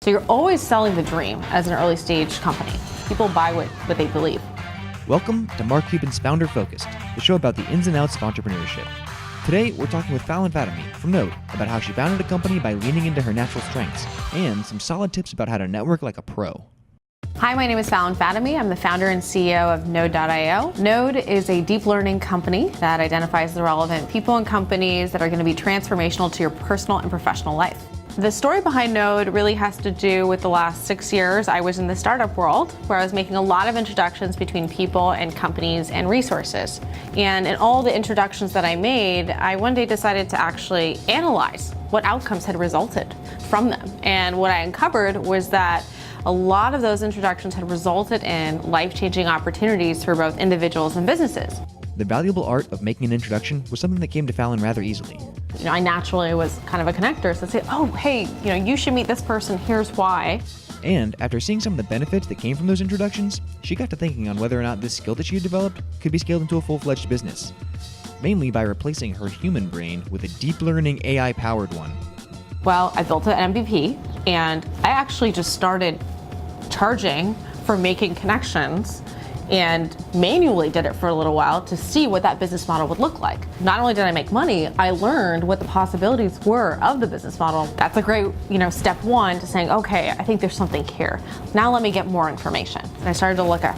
So you're always selling the dream as an early stage company. People buy what they believe. Welcome to Mark Cuban's Founder Focused, the show about the ins and outs of entrepreneurship. Today, we're talking with Fallon Fatemi from Node about how she founded a company by leaning into her natural strengths and some solid tips about how to network like a pro. Hi, my name is Fallon Fatemi. I'm the founder and CEO of Node.io. Node is a deep learning company that identifies the relevant people and companies that are going to be transformational to your personal and professional life. The story behind Node really has to do with the last 6 years I was in the startup world, where I was making a lot of introductions between people and companies and resources. And in all the introductions that I made, I one day decided to actually analyze what outcomes had resulted from them. And what I uncovered was that a lot of those introductions had resulted in life-changing opportunities for both individuals and businesses. The valuable art of making an introduction was something that came to Fallon rather easily. I naturally was kind of a connector, so I'd say, oh, hey, you should meet this person, here's why. And after seeing some of the benefits that came from those introductions, she got to thinking on whether or not this skill that she had developed could be scaled into a full-fledged business, mainly by replacing her human brain with a deep learning AI-powered one. Well, I built an MVP, and I actually just started charging for making connections and manually did it for a little while to see what that business model would look like. Not only did I make money, I learned what the possibilities were of the business model. That's a great, step one to saying, okay, I think there's something here. Now let me get more information. And I started to look at,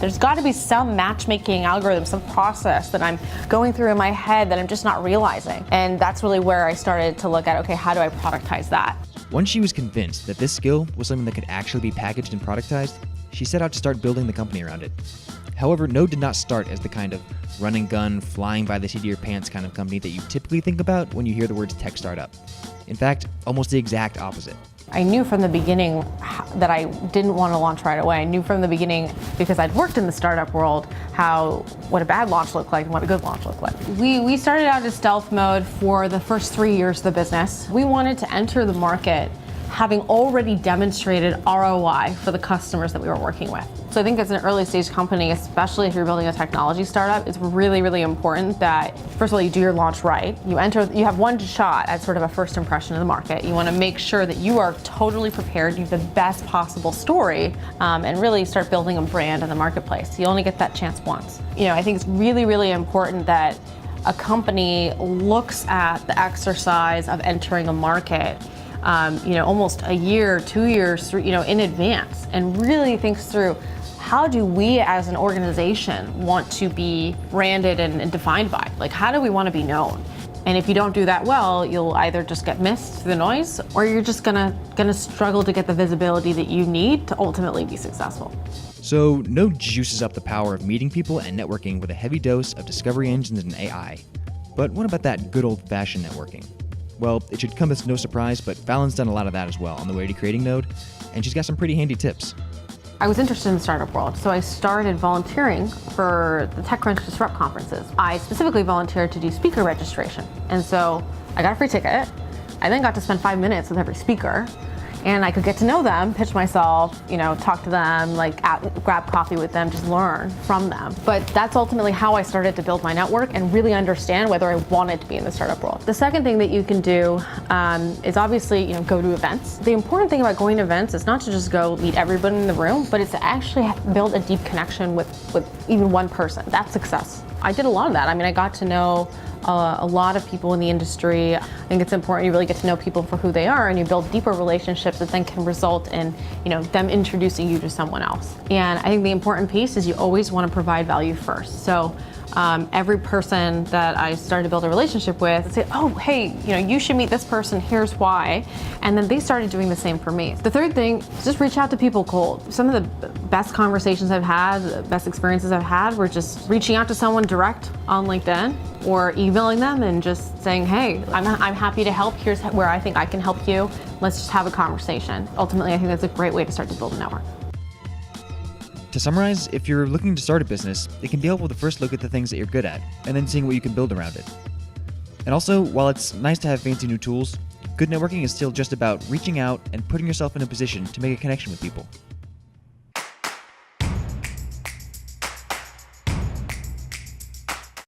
there's got to be some matchmaking algorithm, some process that I'm going through in my head that I'm just not realizing. And that's really where I started to look at, okay, how do I productize that? Once she was convinced that this skill was something that could actually be packaged and productized, she set out to start building the company around it. However, Node did not start as the kind of run and gun, flying by the seat of your pants kind of company that you typically think about when you hear the words tech startup. In fact, almost the exact opposite. I knew from the beginning that I didn't want to launch right away. I knew from the beginning, because I'd worked in the startup world, what a bad launch looked like and what a good launch looked like. We started out in stealth mode for the first 3 years of the business. We wanted to enter the market having already demonstrated ROI for the customers that we were working with. So I think as an early stage company, especially if you're building a technology startup, it's really, really important that, first of all, you do your launch right. You have one shot at sort of a first impression in the market. You want to make sure that you are totally prepared, you have the best possible story, and really start building a brand in the marketplace. You only get that chance once. I think it's really, really important that a company looks at the exercise of entering a market almost a year, 2 years, in advance, and really thinks through, how do we as an organization want to be branded and defined by? Like, how do we want to be known? And if you don't do that well, you'll either just get missed through the noise, or you're just gonna struggle to get the visibility that you need to ultimately be successful. So Node juices up the power of meeting people and networking with a heavy dose of discovery engines and AI. But what about that good old-fashioned networking? Well, it should come as no surprise, but Fallon's done a lot of that as well on the way to creating Node, and she's got some pretty handy tips. I was interested in the startup world, so I started volunteering for the TechCrunch Disrupt conferences. I specifically volunteered to do speaker registration, and so I got a free ticket. I then got to spend 5 minutes with every speaker, and I could get to know them, pitch myself, talk to them, grab coffee with them, just learn from them. But that's ultimately how I started to build my network and really understand whether I wanted to be in the startup world. The second thing that you can do is obviously, go to events. The important thing about going to events is not to just go meet everybody in the room, but it's to actually build a deep connection with even one person. That's success. I did a lot of that. I got to know a lot of people in the industry. I think it's important you really get to know people for who they are, and you build deeper relationships that then can result in them introducing you to someone else. And I think the important piece is you always want to provide value first. So every person that I started to build a relationship with, I'd say, oh, hey, you should meet this person, here's why. And then they started doing the same for me. The third thing is just reach out to people cold. Some of the best conversations I've had, the best experiences I've had were just reaching out to someone direct on LinkedIn or emailing them and just saying, hey, I'm happy to help. Here's where I think I can help you. Let's just have a conversation. Ultimately, I think that's a great way to start to build a network. To summarize, if you're looking to start a business, it can be helpful to first look at the things that you're good at, and then seeing what you can build around it. And also, while it's nice to have fancy new tools, good networking is still just about reaching out and putting yourself in a position to make a connection with people.